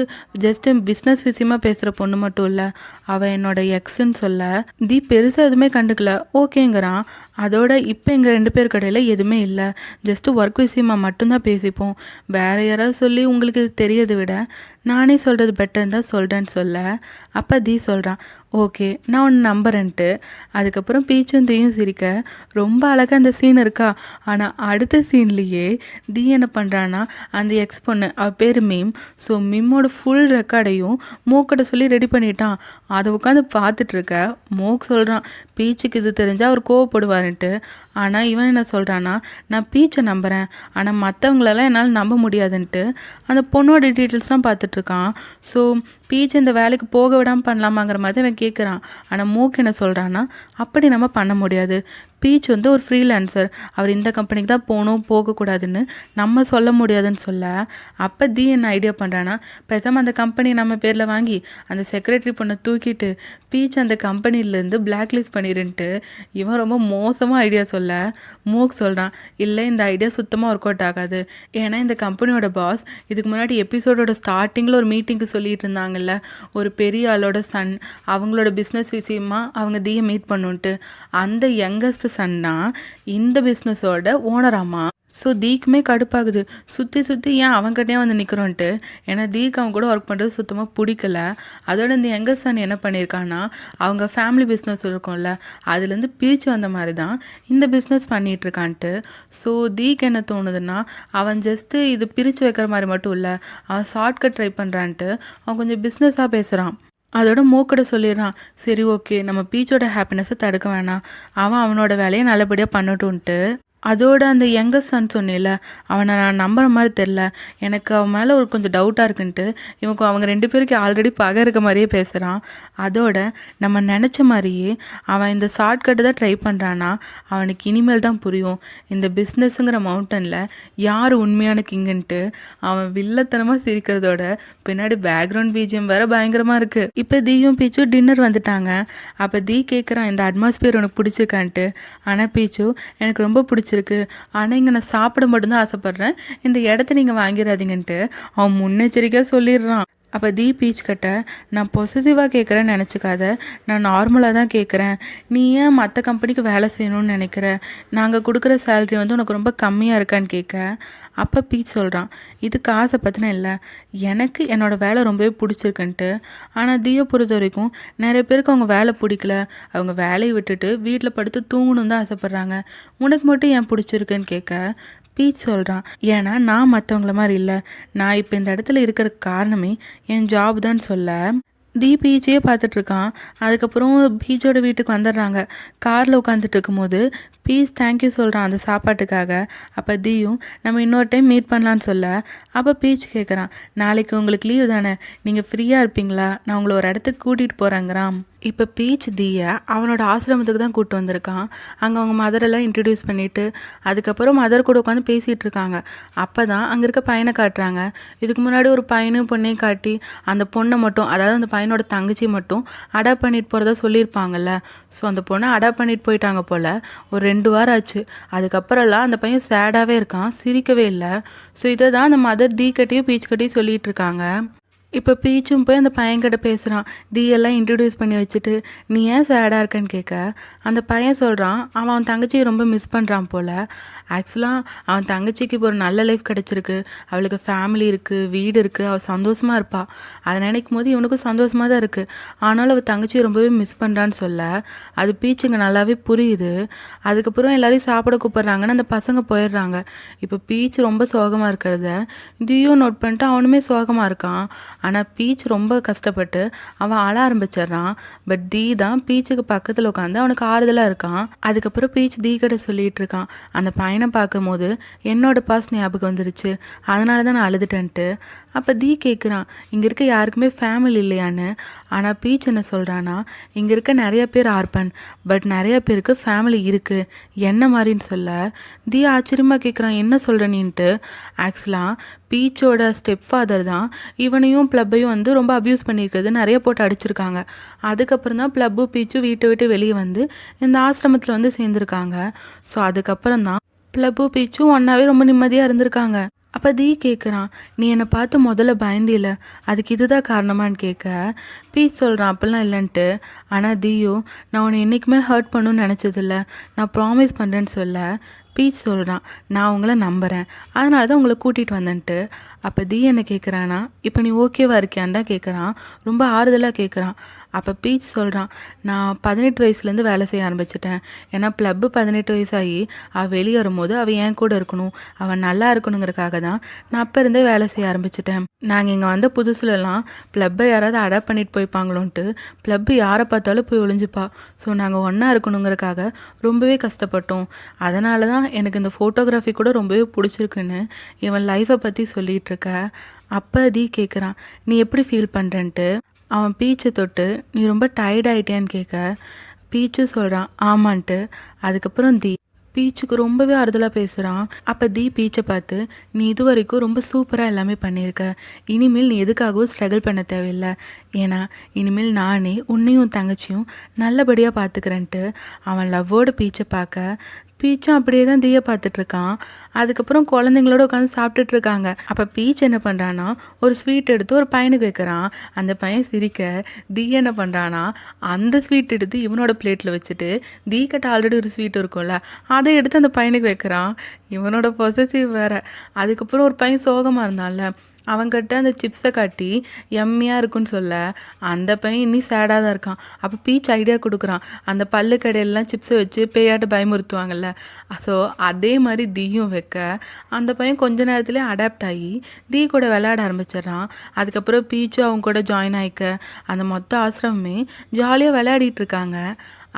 ஜஸ்ட்டு பிஸ்னஸ் விஷயமா பேசுகிற பொண்ணு மட்டும் இல்லை, அவள் என்னோட எக்ஸுன்னு சொல்ல தி பெருசாக எதுவுமே கண்டுக்கல, ஓகேங்கிறான். அதோட இப்போ எங்கள் 2 பேர் கடையில் எதுவுமே இல்லை, ஜஸ்ட்டு ஒர்க் விஷயமா மட்டும்தான் பேசிப்போம். வேறு யாராவது சொல்லி உங்களுக்கு இது தெரியதை விட நானே சொல்கிறது பெட்டர்னு தான் சொல்கிறேன்னு சொல்ல. அப்போ தி சொல்கிறான், ஓகே நான் ஒன்று நம்புறேன்ட்டு. அதுக்கப்புறம் பீச்சும் தீயும் சிரிக்க ரொம்ப அழகாக அந்த சீன் இருக்கா. ஆனால் அடுத்த சீன்லேயே தி என்ன பண்ணுறான்னா, அந்த எக்ஸ் பொண்ணு அவள் பேர் மீம். ஸோ மீமோட ஃபுல் ரெக்கார்டையும் மோக்கிட்ட சொல்லி ரெடி பண்ணிட்டான். அதை உட்காந்து பார்த்துட்ருக்க மோக் சொல்கிறான், பீச்சுக்கு இது தெரிஞ்சால் அவர் கோவப்படுவாருன்ட்டு. ஆனால் இவன் என்ன சொல்கிறான்னா, நான் பீச்சை நம்புகிறேன், ஆனால் மற்றவங்களெல்லாம் என்னால் நம்ப முடியாதுன்ட்டு அந்த பொண்ணோட டீட்டெயில்ஸ் தான் பார்த்துட்ருக்கான். ஸோ பீச் இந்த வேலைக்கு போக விடாமல் பண்ணலாமாங்கிற மாதிரி அவன் கேட்குறான். ஆனால் மூக்கு என்ன சொல்கிறான்னா, அப்படி நம்ம பண்ண முடியாது, பீச் வந்து ஒரு ஃப்ரீலான்சர், அவர் இந்த கம்பெனிக்கு தான் போகணும் போகக்கூடாதுன்னு நம்ம சொல்ல முடியாதுன்னு சொல்ல. அப்போ தி என்ன ஐடியா பண்ணுறான்னா, பேசாமல் அந்த கம்பெனியை நம்ம பேரில் வாங்கி அந்த செக்ரட்டரி பொண்ணை தூக்கிட்டு பீச் அந்த கம்பெனிலேருந்து பிளாக் லிஸ்ட் பண்ணிருன்ட்டு இவன் ரொம்ப மோசமாக ஐடியா சொல்ல. மூக் சொல்கிறான், இல்லை இந்த ஐடியா சுத்தமாக ஒர்க் அவுட் ஆகாது. ஏன்னா இந்த கம்பெனியோட பாஸ் இதுக்கு முன்னாடி எபிசோடோட ஸ்டார்டிங்கில் ஒரு மீட்டிங்கு சொல்லிட்டு இருந்தாங்கல்ல, ஒரு பெரிய ஆளோட சன் அவங்களோட பிஸ்னஸ் விஷயமா அவங்க தீயை மீட் பண்ணுன்ட்டு, அந்த யங்கஸ்ட் சன்னா இந்த பிஸ்னஸோட ஓனராமா. ஸோ தீக்குமே கடுப்பாகுது, சுற்றி சுற்றி ஏன் அவங்ககிட்டே வந்து நிற்கிறோன்ட்டு. ஏன்னா தீக்கு அவங்க கூட ஒர்க் பண்ணுறது சுத்தமாக பிடிக்கல. அதோட இந்த யங்கர் சன் என்ன பண்ணியிருக்கான்னா, அவங்க ஃபேமிலி பிஸ்னஸ் இருக்கும்ல, அதுலேருந்து பிரித்து வந்த மாதிரி தான் இந்த பிஸ்னஸ் பண்ணிகிட்ருக்கான்ட்டு. ஸோ தீக்கு என்ன தோணுதுன்னா, அவன் ஜஸ்ட்டு இது பிரித்து வைக்கிற மாதிரி மட்டும் இல்லை, அவன் ஷார்ட்கட் ட்ரை பண்ணுறான்ட்டு அவன் கொஞ்சம் பிஸ்னஸாக பேசுகிறான். அதோட மூக்கட சொல்லிடுறான், சரி ஓகே நம்ம பீச்சோட ஹாப்பினஸை தடுக்க வேணாம், அவன் அவனோட வேலையை நல்லபடியாக பண்ணட்டுன்ட்டு. அதோட அந்த யங்கர் சன் சொன்னேல, அவனை நான் நம்புற மாதிரி தெரில, எனக்கு அவன் மேலே ஒரு கொஞ்சம் டவுட்டாக இருக்குன்ட்டு அவங்க 2 பேருக்கு ஆல்ரெடி பகை இருக்க மாதிரியே பேசுகிறான். அதோட நம்ம நினச்ச மாதிரியே அவன் இந்த ஷார்ட்கட்டு தான் ட்ரை பண்ணுறான்னா, அவனுக்கு இனிமேல் தான் புரியும் இந்த பிஸ்னஸுங்கிற மவுண்டனில் யார் உண்மையான கிங்குன்ட்டு. அவன் வில்லத்தனமாக சிரிக்கிறதோட பின்னாடி பேக்ரவுண்ட் பிஜிஎம் வேறு பயங்கரமாக இருக்குது. இப்போ தீயும் பீச்சும் டின்னர் வந்துட்டாங்க. அப்போ தீ கேட்குறான், இந்த அட்மாஸ்பியர் உனக்கு பிடிச்சிருக்கான்ட்டு. ஆனால் பீச்சு, எனக்கு ரொம்ப பிடிச்சிருக்கு, ஆனால் இங்கே நான் சாப்பிட மட்டும்தான் ஆசைப்பட்றேன், இந்த இடத்த நீங்கள் வாங்கிடாதீங்கன்ட்டு அவன் முன்னெச்சரிக்கையாக சொல்லிடுறான். அப்போ தி பீச் கிட்ட, நான் பொசசிவாக கேட்குறேன்னு நினச்சிக்காத, நான் நார்மலாக தான் கேட்குறேன், நீ ஏன் மற்ற கம்பெனிக்கு வேலை செய்யணும்னு நினைக்கிற, நாங்கள் கொடுக்குற சேலரி வந்து உனக்கு ரொம்ப கம்மியாக இருக்கான்னு கேட்க. அப்போ பீச் சொல்கிறான், இது காசை பற்றின இல்லை, எனக்கு என்னோடய வேலை ரொம்பவே பிடிச்சிருக்குன்ட்டு. ஆனால் தியை பொறுத்த வரைக்கும் நிறைய பேருக்கு அவங்க வேலை பிடிக்கல, அவங்க வேலையை விட்டுட்டு வீட்டில் படுத்து தூங்கணும் தான் ஆசைப்பட்றாங்க, உனக்கு மட்டும் ஏன் பிடிச்சிருக்குன்னு கேட்க. பீச் சொல்கிறான், ஏன்னா நான் மற்றவங்கள மாதிரி இல்லை, நான் இப்போ இந்த இடத்துல இருக்கிற காரணமே என் ஜாப் தான் சொல்ல. தி பீச்சையே பார்த்துட்ருக்கான். அதுக்கப்புறம் பீச்சோட வீட்டுக்கு வந்துடுறாங்க. காரில் உட்காந்துட்டு இருக்கும்போது பீச் தேங்க்யூ சொல்கிறான் அந்த சாப்பாட்டுக்காக. அப்போ தீயும் நம்ம இன்னொரு டைம் மீட் பண்ணலான்னு சொல்ல. அப்போ பீச் கேட்குறான், நாளைக்கு உங்களுக்கு லீவு தானே, நீங்கள் ஃப்ரீயாக இருப்பீங்களா, நான் உங்களை ஒரு இடத்துக்கு கூட்டிகிட்டு போகிறேங்கிறான். இப்போ பீச் தீயை அவனோட ஆசிரமத்துக்கு தான் கூப்பிட்டு வந்திருக்கான். அங்கே அவங்க மதரெல்லாம் இன்ட்ரடியூஸ் பண்ணிவிட்டு அதுக்கப்புறம் மதர் கூட உட்காந்து பேசிகிட்டு இருக்காங்க. அப்போ தான் அங்கே இருக்க பையனை காட்டுறாங்க. இதுக்கு முன்னாடி ஒரு பையனும் பொண்ணையும் காட்டி அந்த பொண்ணை மட்டும், அதாவது அந்த பையனோட தங்கச்சி மட்டும் அடாப்ட் பண்ணிட்டு போகிறதா சொல்லியிருப்பாங்கல்ல. ஸோ அந்த பொண்ணை அடாப்ட் பண்ணிட்டு போயிட்டாங்க போல். ஒரு 2 வாரம் ஆச்சு. அதுக்கப்புறம்லாம் அந்த பையன் சேடாகவே இருக்கான், சிரிக்கவே இல்லை. ஸோ இதை தான் அந்த மதர் தீ கட்டியும் பீச் கட்டியும் சொல்லிகிட்டு இருக்காங்க. இப்போ பீச்சும் போய் அந்த பையன்கிட்ட பேசுகிறான். தீயெல்லாம் இன்ட்ரடியூஸ் பண்ணி வச்சுட்டு, நீ ஏன் சேடாக இருக்கன்னு கேட்க, அந்த பையன் சொல்கிறான் அவன் தங்கச்சியை ரொம்ப மிஸ் பண்ணுறான் போல். ஆக்சுவலாக அவன் தங்கச்சிக்கு இப்போ ஒரு நல்ல லைஃப் கிடச்சிருக்கு, அவளுக்கு ஃபேமிலி இருக்குது, வீடு இருக்குது, அவள் சந்தோஷமாக இருப்பாள். அதை நினைக்கும் போது இவனுக்கும் சந்தோஷமாக தான் இருக்குது. ஆனாலும் அவள் தங்கச்சியை ரொம்பவே மிஸ் பண்ணுறான்னு சொல்ல, அது பீச்சுங்க நல்லாவே புரியுது. அதுக்கப்புறம் எல்லாரையும் சாப்பிட கூப்பிட்றாங்கன்னு அந்த பசங்க போயிடுறாங்க. இப்போ பீச் ரொம்ப சோகமாக இருக்கிறத தீயும் நோட் பண்ணிட்டு அவனுமே சோகமாக இருக்கான். ஆனால் பீச் ரொம்ப கஷ்டப்பட்டு அவன் அழ ஆரம்பிச்சிட்றான். பட் தீ தான் பீச்சுக்கு பக்கத்தில் உட்காந்து அவனுக்கு ஆறுதலாக இருக்கான். அதுக்கப்புறம் பீச் தீ கிட்ட சொல்லிகிட்டு இருக்கான், அந்த பையனை பார்க்கும் போது என்னோட பாஸ் ஞாபகம் வந்துருச்சு, அதனால தான் நான் அழுதுட்டேன்ட்டு. அப்போ தீ கேட்குறான், இங்கே இருக்க யாருக்குமே ஃபேமிலி இல்லையான்னு. ஆனால் பீச் என்ன சொல்கிறான்னா, இங்கே இருக்க நிறைய பேர் ஆர்பன், பட் நிறைய பேருக்கு ஃபேமிலி இருக்குது, என்ன மாதிரின்னு சொல்ல தீ ஆச்சரியமாக கேட்குறான், என்ன சொல்கிற நீன்ட்டு. ஆக்சுவலாக பீச்சோட ஸ்டெப் ஃபாதர் தான் இவனையும் ப்ளப்பையும் வந்து ரொம்ப அப்யூஸ் பண்ணியிருக்கிறது, நிறைய போட்டு அடிச்சிருக்காங்க. அதுக்கப்புறம் தான் ப்ளப்பும் பீச்சும் வீட்டை விட்டு வெளியே வந்து இந்த ஆசிரமத்தில் வந்து சேர்ந்துருக்காங்க. ஸோ அதுக்கப்புறம் தான் ப்ளப்பும் பீச்சும் ஒன்றாவே ரொம்ப நிம்மதியாக இருந்திருக்காங்க. அப்போ தீ கேட்குறான், நீ என்னை பார்த்து முதல்ல பயந்தில்ல, அதுக்கு இதுதான் காரணமான்னு கேட்க பீச் சொல்கிறான் அப்படிலாம் இல்லைன்ட்டு. ஆனால் தீயோ, நான் உன்னை என்றைக்குமே ஹர்ட் பண்ணணும்னு நினச்சதில்ல, நான் ப்ராமிஸ் பண்ணுறேன்னு சொல்ல பீச் சொல்கிறான், நான் உங்களை நம்புகிறேன், அதனால தான் உங்களை கூட்டிகிட்டு வந்தேன்ட்டு. அப்போ தீ என்ன கேட்குறான்னா, இப்போ நீ ஓகேவா இருக்கியான்னு தான் கேட்குறான், ரொம்ப ஆறுதலாக கேட்குறான். அப்போ பீச் சொல்கிறான், நான் 18 வயசுலேருந்து வேலை செய்ய ஆரம்பிச்சிட்டேன். ஏன்னா ப்ளப்பு 18 வயசாகி அவள் வெளியே வரும்போது அவள் என் கூட இருக்கணும், அவன் நல்லா இருக்கணுங்கிறதுக்காக தான் நான் அப்போ இருந்தே வேலை செய்ய ஆரம்பிச்சிட்டேன். நாங்கள் இங்கே வந்த புதுசுலலாம் ப்ளப்பை யாராவது அடாப்ட் பண்ணிட்டு போய்ப்பாங்களோன்ட்டு ப்ளப்பு யாரை பார்த்தாலும் போய் ஒளிஞ்சுப்பா. ஸோ நாங்கள் ஒன்றா இருக்கணுங்கிறக்காக ரொம்பவே கஷ்டப்பட்டோம். அதனால தான் எனக்கு இந்த ஃபோட்டோகிராஃபி கூட ரொம்பவே பிடிச்சிருக்குன்னு இவன் லைஃப்பை பற்றி சொல்லிகிட்டு இருக்க. அப்போ தீ கேட்குறான், நீ எப்படி ஃபீல் பண்ணுறேன்ட்டு. அவன் பீச்சை தொட்டு, நீ ரொம்ப டயர்ட் ஆகிட்டேன்னு கேட்க பீச்சு சொல்கிறான் ஆமான்ட்டு. அதுக்கப்புறம் தீ பீச்சுக்கு ரொம்பவே ஆறுதலாக பேசுகிறான். அப்போ தீ பீச்சை பார்த்து, நீ இது வரைக்கும் ரொம்ப சூப்பராக எல்லாமே பண்ணியிருக்க, இனிமேல் நீ எதுக்காகவும் ஸ்ட்ரகிள் பண்ண தேவையில்லை, ஏன்னா இனிமேல் நானே உன்னையும் தங்கச்சியும் நல்லபடியாக பார்த்துக்கிறேன்ட்டு அவன் லவ்வோடு பீச்சை பார்க்க பீச்சும் அப்படியே தான் தீயை பார்த்துட்ருக்கான். அதுக்கப்புறம் குழந்தைங்களோட உட்காந்து சாப்பிட்டுட்டு இருக்காங்க. அப்போ பீச் என்ன பண்ணுறான்னா, ஒரு ஸ்வீட் எடுத்து ஒரு பையனுக்கு வைக்கிறான். அந்த பையன் சிரிக்க தீ என்ன பண்ணுறான்னா, அந்த ஸ்வீட் எடுத்து இவனோட பிளேட்டில் வச்சுட்டு தீ கிட்ட ஆல்ரெடி ஒரு ஸ்வீட் இருக்கும்ல, அதை எடுத்து அந்த பையனுக்கு வைக்கிறான். இவனோட பொசசிவ் வேறு. அதுக்கப்புறம் ஒரு பையன் சோகமாக இருந்தான்ல, அவன்கிட்ட அந்த சிப்ஸை காட்டி எம்மியாக இருக்குன்னு சொல்ல அந்த பையன் இன்னும் சேடாக தான் இருக்கான். அப்போ பீச் ஐடியா கொடுக்குறான், அந்த பல்லு கடையிலலாம் சிப்ஸை வச்சு பேயாட்டு பயமுறுத்துவாங்கல்ல, ஸோ அதே மாதிரி தீயும் வைக்க அந்த பையன் கொஞ்ச நேரத்துலேயே அடாப்ட் ஆகி தீ கூட விளையாட ஆரம்பிச்சிடுறான். அதுக்கப்புறம் பீச்சும் அவங்க கூட ஜாயின் ஆகிக்க அந்த மொத்த ஆசிரமமே ஜாலியாக விளையாடிட்டு இருக்காங்க.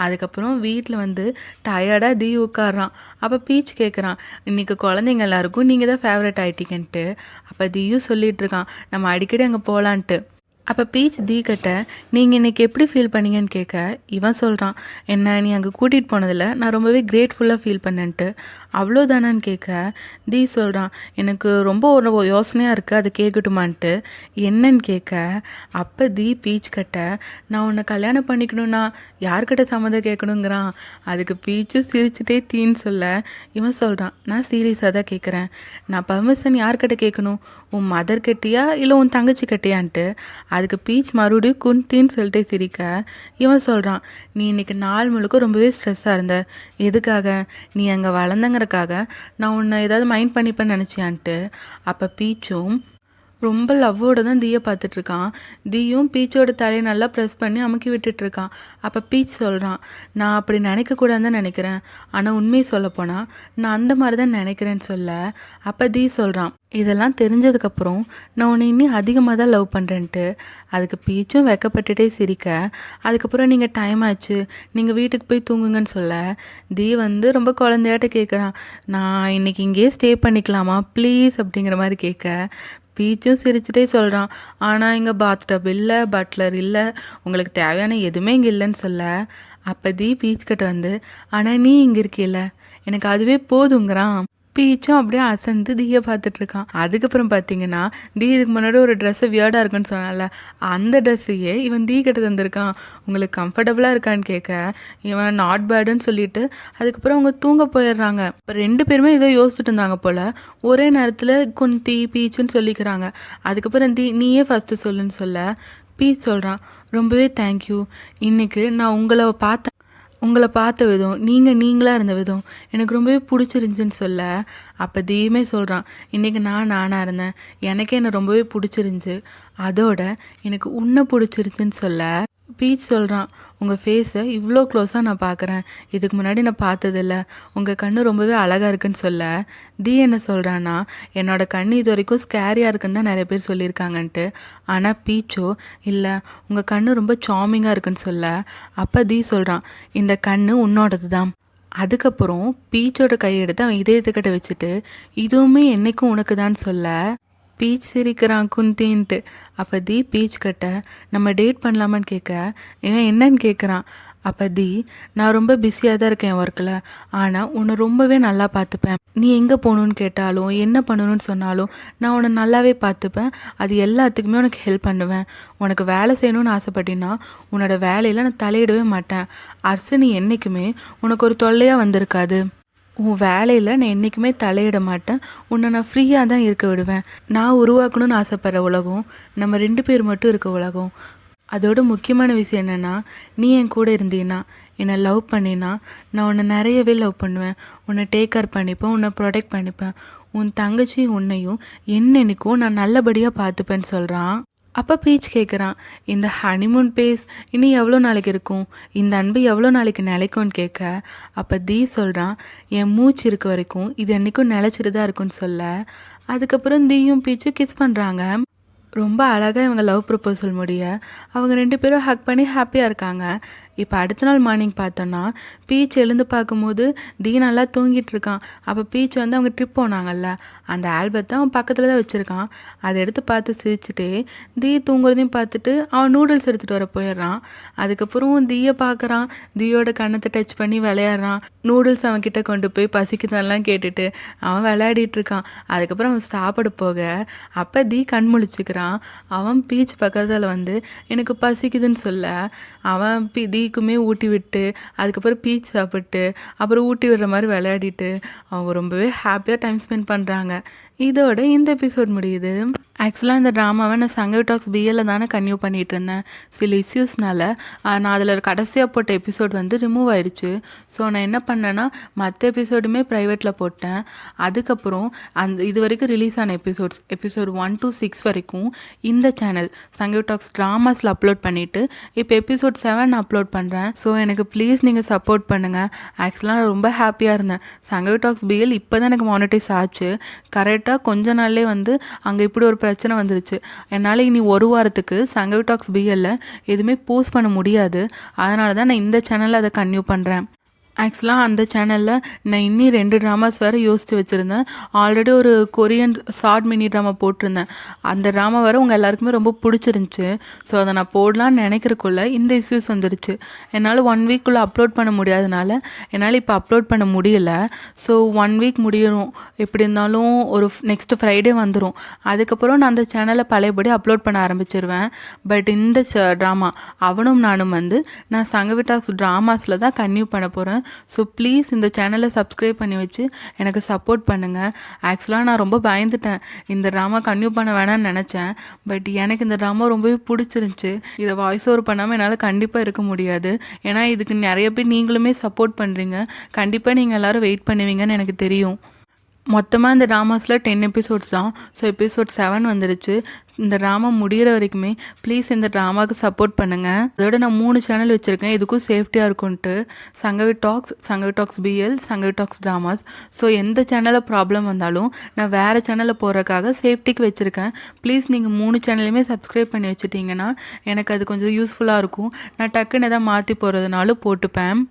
அதுக்கப்புறம் வீட்டில் வந்து டயர்டாக தீ உட்காடுறான். அப்போ பீச் கேட்குறான், இன்றைக்கி குழந்தைங்க எல்லாருக்கும் நீங்கள் தான் ஃபேவரட் ஆகிட்டீங்கன்ட்டு. அப்போ தீயும் சொல்லிகிட்ருக்கான், நம்ம அடிக்கடி அங்கே போகலான்ட்டு. அப்போ பீச் தீ கிட்ட, நீங்கள் இன்றைக்கி எப்படி ஃபீல் பண்ணீங்கன்னு கேட்க இவன் சொல்கிறான், என்ன நீ அங்கே கூட்டிகிட்டு போனதில் நான் ரொம்பவே கிரேட்ஃபுல்லாக ஃபீல் பண்ணேன்ட்டு. அவ்வளோதானான்னு கேட்க தீ சொல்கிறான், எனக்கு ரொம்ப ஒரு யோசனையாக இருக்குது, அதை கேட்கட்டுமான்ட்டு. என்னன்னு கேட்க அப்போ தீ பீச் கிட்ட, நான் உன்னை கல்யாணம் பண்ணிக்கணும்னா யார்கிட்ட சம்மதம் கேட்கணுங்கிறான். அதுக்கு பீச்சும் சிரிச்சுட்டே தீன்னு சொல்ல இவன் சொல்கிறான், நான் சீரியஸாக தான் கேட்குறேன், நான் பர்மிஷன் யார்கிட்ட கேட்கணும், உன் மதர் கிட்டியா இல்லை உன் தங்கச்சி கிட்டியான்ட்டு. அதுக்கு பீச் மறுபடியும் குந்தின்னு சொல்லிட்டு சிரிக்க இவன் சொல்கிறான், நீ இன்றைக்கி நாள் முழுக்க ரொம்பவே ஸ்ட்ரெஸ்ஸாக இருந்த, எதுக்காக, நீ அங்கே வளர்ந்தங்கிறக்காக நான் உன்னை ஏதாவது மைண்ட் பண்ணிப்பேன்னு நினச்சியான்ட்டு. அப்போ பீச்சும் ரொம்ப லவ்வோடு தான் தீயை பார்த்துட்ருக்கான். தீயும் பீச்சோட தலையை நல்லா ப்ரெஸ் பண்ணி அமுக்கி விட்டுட்ருக்கான். அப்போ பீச் சொல்கிறான், நான் அப்படி நினைக்கக்கூடாதுன்னு தான் நினைக்கிறேன், ஆனால் உண்மையை சொல்லப்போனால் நான் அந்த மாதிரி தான் நினைக்கிறேன்னு சொல்ல அப்போ தீ சொல்கிறான், இதெல்லாம் தெரிஞ்சதுக்கப்புறம் நான் உன்னை இன்னும் அதிகமாக தான் லவ் பண்ணுறேன்ட்டு. அதுக்கு பீச்சும் வெக்கப்பட்டுட்டே சிரிக்க அதுக்கப்புறம் நீங்கள் டைம் ஆச்சு, நீங்கள் வீட்டுக்கு போய் தூங்குங்கன்னு சொல்ல தீ வந்து ரொம்ப குழந்தையாட்ட கேட்குறான், நான் இன்றைக்கி இங்கேயே ஸ்டே பண்ணிக்கலாமா ப்ளீஸ் அப்படிங்கிற மாதிரி கேட்க பீச்சும் சிரிச்சுட்டே சொல்கிறான், ஆனால் இங்கே பாத்டப் இல்லை, பட்லர் இல்லை, உங்களுக்கு தேவையான எதுவுமே இங்கே இல்லைன்னு சொல்ல. அப்போ தி பீச் கிட்ட வந்து, ஆனால் நீ இங்கே இருக்கில்ல, எனக்கு அதுவே போதுங்கிறான். பீச்சும் அப்படியே அசந்து தீயை பார்த்துட்ருக்கான். அதுக்கப்புறம் பார்த்தீங்கன்னா தீ இதுக்கு முன்னாடி ஒரு ட்ரெஸ்ஸு வியர்டாக இருக்குன்னு சொன்னால, அந்த ட்ரெஸ்ஸையே இவன் தீ கிட்ட தந்திருக்கான். உங்களுக்கு கம்ஃபர்டபுளாக இருக்கான்னு கேட்க இவன் நாட் பேடுன்னு சொல்லிட்டு அதுக்கப்புறம் அவங்க தூங்க போயிடுறாங்க. இப்போ 2 பேருமே ஏதோ யோசிச்சுட்டு இருந்தாங்க போல். ஒரே நேரத்தில் குந்தி பீச்சுன்னு சொல்லிக்கிறாங்க. அதுக்கப்புறம் நீயே ஃபஸ்ட்டு சொல்லுன்னு சொல்ல பீச் சொல்கிறான், ரொம்பவே தேங்க்யூ, இன்றைக்கி நான் உங்களை பார்த்த விதம், நீங்களாக இருந்த விதம் எனக்கு ரொம்பவே பிடிச்சிருந்துச்சின்னு சொல்ல. அப்போ தீமே சொல்கிறான், இன்றைக்கி நானாக இருந்தேன், எனக்கே என்னை ரொம்பவே பிடிச்சிருந்துச்சி, அதோட எனக்கு உன்னை பிடிச்சிருச்சுன்னு சொல்ல. பீச் சொல்கிறான், உங்கள் ஃபேஸை இவ்வளோ க்ளோஸாக நான் பார்க்குறேன், இதுக்கு முன்னாடி நான் பார்த்ததில்ல, உங்கள் கண் ரொம்பவே அழகாக இருக்குன்னு சொல்ல. தி என்ன சொல்கிறான்னா, என்னோடய கண் இது வரைக்கும் ஸ்கேரியாக இருக்குன்னு தான் நிறைய பேர் சொல்லியிருக்காங்கன்ட்டு. ஆனால் பீச்சோ இல்லை, உங்கள் கண் ரொம்ப சாமிங்காக இருக்குன்னு சொல்ல. அப்போ தி சொல்கிறான், இந்த கண் உன்னோடது தான். அதுக்கப்புறம் பீச்சோட கையெடுத்து அவன் இதயத்துக்கிட்ட வச்சுட்டு, இதுவுமே என்னைக்கும் உனக்கு தான் சொல்ல. பீச் சிரிக்கிறான் குந்தின்ட்டு. அப்போ தி பீச் கிட்ட நம்ம டேட் பண்ணலாமான்னு கேட்க இவன் என்னன்னு கேட்குறான். அப்போ தி, நான் ரொம்ப பிஸியாக தான் இருக்கேன் ஒர்க்கில், ஆனால் உன்னை ரொம்பவே நல்லா பார்த்துப்பேன், நீ எங்கே போகணுன்னு கேட்டாலும் என்ன பண்ணணும்னு சொன்னாலும் நான் உன்னை நல்லாவே பார்த்துப்பேன், அது எல்லாத்துக்குமே உனக்கு ஹெல்ப் பண்ணுவேன், உனக்கு வேலை செய்யணும்னு ஆசைப்பட்டினா உன்னோட வேலையில் நான் தலையிடவே மாட்டேன், அரசு என்றைக்குமே உனக்கு ஒரு தொல்லையாக வந்திருக்காது, உன் வேலையில் நான் என்றைக்குமே தலையிட மாட்டேன், உன்னை நான் ஃப்ரீயாக தான் இருக்க விடுவேன், நான் உருவாக்கணும்னு ஆசைப்படுற உலகம் நம்ம 2 பேர் மட்டும் இருக்க உலகம், அதோட முக்கியமான விஷயம் என்னென்னா நீ என் கூட இருந்தீன்னா, என்னை லவ் பண்ணினா நான் உன்னை நிறையவே லவ் பண்ணுவேன், உன்னை டேக் கேர் பண்ணிப்பேன், உன்னை ப்ரொடெக்ட் பண்ணிப்பேன், உன் தங்கச்சி உன்னையும் என்னென்னைக்கும் நான் நல்லபடியாக பார்த்துப்பேன்னு சொல்கிறான். அப்போ பீச் கேட்குறான், இந்த ஹனிமூன் பேஸ் இனி எவ்வளோ நாளைக்கு இருக்கும், இந்த அன்பு எவ்வளோ நாளைக்கு நிலைக்கும்னு கேட்க. அப்போ தி சொல்கிறான், என் மூச்சு இருக்க வரைக்கும் இது என்றைக்கும் நிலச்சிட்டு தான் இருக்குன்னு சொல்ல. அதுக்கப்புறம் தீயும் பீச்சும் கிஸ் பண்ணுறாங்க. ரொம்ப அழகாக இவங்க லவ் ப்ரப்போசல் முடிய அவங்க 2 பேரும் ஹக் பண்ணி ஹாப்பியாக இருக்காங்க. இப்போ அடுத்த நாள் மார்னிங் பார்த்தோன்னா பீச் எழுந்து பார்க்கும்போது தி நல்லா தூங்கிட்டு இருக்கான். அப்போ பீச் வந்து அவங்க ட்ரிப் போனாங்கல்ல, அந்த ஆல்பத்தை அவன் பக்கத்தில் தான் வச்சுருக்கான். அதை எடுத்து பார்த்து சிரிச்சுட்டே தி தூங்குறதையும் பார்த்துட்டு அவன் நூடுல்ஸ் எடுத்துகிட்டு வர போயிடுறான். அதுக்கப்புறம் தீயை பார்க்குறான், தீயோட கண்ணத்தை டச் பண்ணி விளையாடுறான். நூடுல்ஸ் அவன்கிட்ட கொண்டு போய் பசிக்குதெல்லாம் கேட்டுட்டு அவன் விளையாடிட்டு இருக்கான். அதுக்கப்புறம் அவன் சாப்பிட போக அப்போ தி கண் முழிச்சுக்கிறான். அவன் பீச் பக்கத்தில் வந்து எனக்கு பசிக்குதுன்னு சொல்ல அவன் தீக்குமே ஊட்டி விட்டு அதுக்கப்புறம் பீச் சாப்பிட்டு அப்புறம் ஊட்டி விடுற மாதிரி விளையாடிட்டு அவங்க ரொம்பவே ஹாப்பியாக டைம் ஸ்பெண்ட் பண்ணுறாங்க. இதோட இந்த எபிசோட் முடியுது. ஆக்சுவலாக இந்த ட்ராமாவை நான் சங்கவி டாக்ஸ் பிஎல்ல தானே கன்டினியூ பண்ணிகிட்டு இருந்தேன். சில இஷ்யூஸ்னால நான் அதில் கடைசியாக போட்ட எபிசோட் வந்து ரிமூவ் ஆயிடுச்சு. ஸோ நான் என்ன பண்ணேன்னா மற்ற எபிசோடுமே ப்ரைவேட்டில் போட்டேன். அதுக்கப்புறம் இது வரைக்கும் ரிலீஸ் ஆன எபிசோட் 1 to 6 வரைக்கும் இந்த சேனல் சங்கவி டாக்ஸ் ட்ராமாஸில் அப்லோட் பண்ணிவிட்டு இப்போ எபிசோட் 7 அப்லோட் பண்ணுறேன். ஸோ எனக்கு ப்ளீஸ் நீங்கள் சப்போர்ட் பண்ணுங்கள். ஆக்சுவலாக நான் ரொம்ப ஹாப்பியாக இருந்தேன். சங்கவி டாக்ஸ் பிஎல் இப்போ தான் எனக்கு மானிட்டைஸ் ஆச்சு. கரெக்டாக கொஞ்ச நாள்லே வந்து அங்கே இப்படி ஒரு பிரச்சனை வந்துருச்சு. என்னால் இனி ஒரு வாரத்துக்கு சங்கவி டாக்ஸ் பிஎல்ல எதுவுமே போஸ்ட் பண்ண முடியாது. அதனால தான் நான் இந்த சேனலில் அதை கன்டினியூ பண்ணுறேன். ஆக்சுவலாக அந்த சேனலில் நான் இன்னி 2 ட்ராமாஸ் வேறு யோசித்து வச்சுருந்தேன். ஆல்ரெடி ஒரு கொரியன் ஷார்ட் மினி ட்ராமா போட்டிருந்தேன். அந்த ட்ராமா வேறு உங்கள் எல்லாருக்குமே ரொம்ப பிடிச்சிருந்துச்சி. ஸோ அதை நான் போடலான்னு நினைக்கிறக்குள்ளே இந்த இஷ்யூஸ் வந்துருச்சு. என்னால் 1 வீக்குள்ளே அப்லோட் பண்ண முடியாதனால என்னால் இப்போ அப்லோட் பண்ண முடியல. ஸோ 1 வீக் முடியணும், எப்படி இருந்தாலும் ஒரு நெக்ஸ்ட் ஃப்ரைடே வந்துடும். அதுக்கப்புறம் நான் அந்த சேனலை பழையபடி அப்லோட் பண்ண ஆரம்பிச்சிருவேன். பட் இந்த ட்ராமா அவனும் நானும் வந்து நான் சங்கவி டாக்ஸ் ட்ராமாஸில் தான் கன்டினியூ பண்ண போகிறேன். ஸோ ப்ளீஸ் இந்த சேனலை சப்ஸ்கிரைப் பண்ணி வச்சு எனக்கு சப்போர்ட் பண்ணுங்கள். ஆக்சுவலாக நான் ரொம்ப பயந்துட்டேன், இந்த ட்ராமா கன்டினியூ பண்ண வேணாம்னு நினச்சேன். பட் எனக்கு இந்த ட்ராமா ரொம்பவே பிடிச்சிருந்துச்சி. இதை வாய்ஸ் ஓவர் பண்ணாமல் என்னால் கண்டிப்பாக இருக்க முடியாது. ஏன்னா இதுக்கு நிறைய பேர் நீங்களுமே சப்போர்ட் பண்ணுறீங்க. கண்டிப்பாக நீங்கள் எல்லோரும் வெயிட் பண்ணுவீங்கன்னு எனக்கு தெரியும். மொத்தமாக இந்த ட்ராமாஸில் 10 எபிசோட்ஸ் தான். ஸோ எபிசோட் 7 வந்துடுச்சு. இந்த ட்ராமா முடிகிற வரைக்குமே ப்ளீஸ் இந்த ட்ராமாவுக்கு சப்போர்ட் பண்ணுங்கள். அதோட நான் 3 சேனல் வச்சுருக்கேன், இதுக்கும் சேஃப்டியாக இருக்கும்ன்ட்டு. Sangavi talks BL, Sangavi talks dramas. So எந்த சேனலில் ப்ராப்ளம் வந்தாலும் நான் வேறு சேனலில் போடுறதுக்காக சேஃப்டிக்கு வச்சுருக்கேன். ப்ளீஸ் நீங்கள் 3 சேனலையுமே சப்ஸ்கிரைப் பண்ணி வச்சுட்டிங்கன்னா எனக்கு அது கொஞ்சம் யூஸ்ஃபுல்லாக இருக்கும். நான் டக்குன்னு எதாவது மாற்றி போகிறதுனாலும் போட்டுப்பேன்.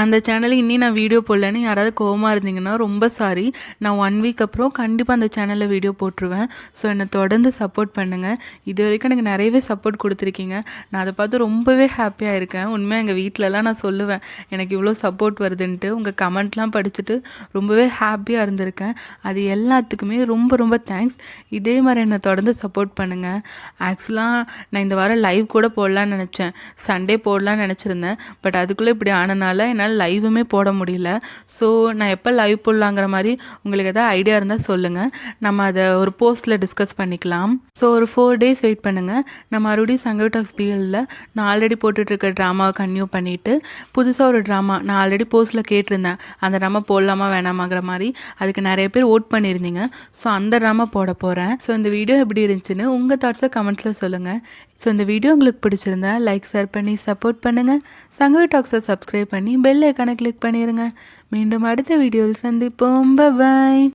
அந்த சேனலில் இன்னி நான் வீடியோ போடலன்னு யாராவது கோவமாக இருந்தீங்கன்னா ரொம்ப சாரி. நான் 1 வீக் அப்புறம் கண்டிப்பாக அந்த சேனலில் வீடியோ போட்டுருவேன். ஸோ என்னை தொடர்ந்து சப்போர்ட் பண்ணுங்கள். இது வரைக்கும் எனக்கு நிறையவே சப்போர்ட் கொடுத்துருக்கீங்க. நான் அதை பார்த்து ரொம்பவே ஹாப்பியாக இருக்கேன். உண்மையாக எங்கள் வீட்டிலலாம் நான் சொல்லுவேன் எனக்கு இவ்வளோ சப்போர்ட் வருதுன்ட்டு. உங்கள் கமெண்ட்லாம் படிச்சுட்டு ரொம்பவே ஹாப்பியாக இருந்திருக்கேன். அது எல்லாத்துக்குமே ரொம்ப ரொம்ப தேங்க்ஸ். இதே மாதிரி என்னை தொடர்ந்து சப்போர்ட் பண்ணுங்கள். ஆக்சுவலாக நான் இந்த வாரம் லைவ் கூட போடலான்னு நினச்சேன். சண்டே போடலான்னு நினச்சிருந்தேன். பட் அதுக்குள்ளே இப்படி ஆனனால என்னால் லைவுமே போட முடியல. ஸோ நான் எப்போ லைவ் போடலாங்கிற மாதிரி உங்களுக்கு எதாவது ஐடியா இருந்தால் சொல்லுங்கள். நம்ம அதை ஒரு போஸ்ட்டில் டிஸ்கஸ் பண்ணிக்கலாம். ஸோ ஒரு 4 days வெயிட் பண்ணுங்கள். நான் மறுபடியும் சங்கவி டாக்ஸ் பிஎல்ல நான் ஆல்ரெடி போட்டுட்ருக்க ட்ராமாவை கன்டினியூ பண்ணிவிட்டு புதுசாக ஒரு ட்ராமா நான் ஆல்ரெடி போஸ்ட்டில் கேட்டிருந்தேன். அந்த ட்ராமா போடலாமா வேணாமாங்கிற மாதிரி. அதுக்கு நிறைய பேர் ஓட் பண்ணியிருந்தீங்க. ஸோ அந்த ட்ராமா போட போகிறேன். ஸோ இந்த வீடியோ எப்படி இருந்துச்சுன்னு உங்கள் தாட்ஸை கமெண்ட்ஸில் சொல்லுங்கள். ஸோ இந்த வீடியோ உங்களுக்கு பிடிச்சிருந்தா லைக் ஷேர் பண்ணி சப்போர்ட் பண்ணுங்கள். சங்கவி டாக்ஸை சப்ஸ்கிரைப் பண்ணி பெல் ஐக்கானை கிளிக் பண்ணிடுங்க. மீண்டும் அடுத்த வீடியோவில் சந்திப்போம். பை.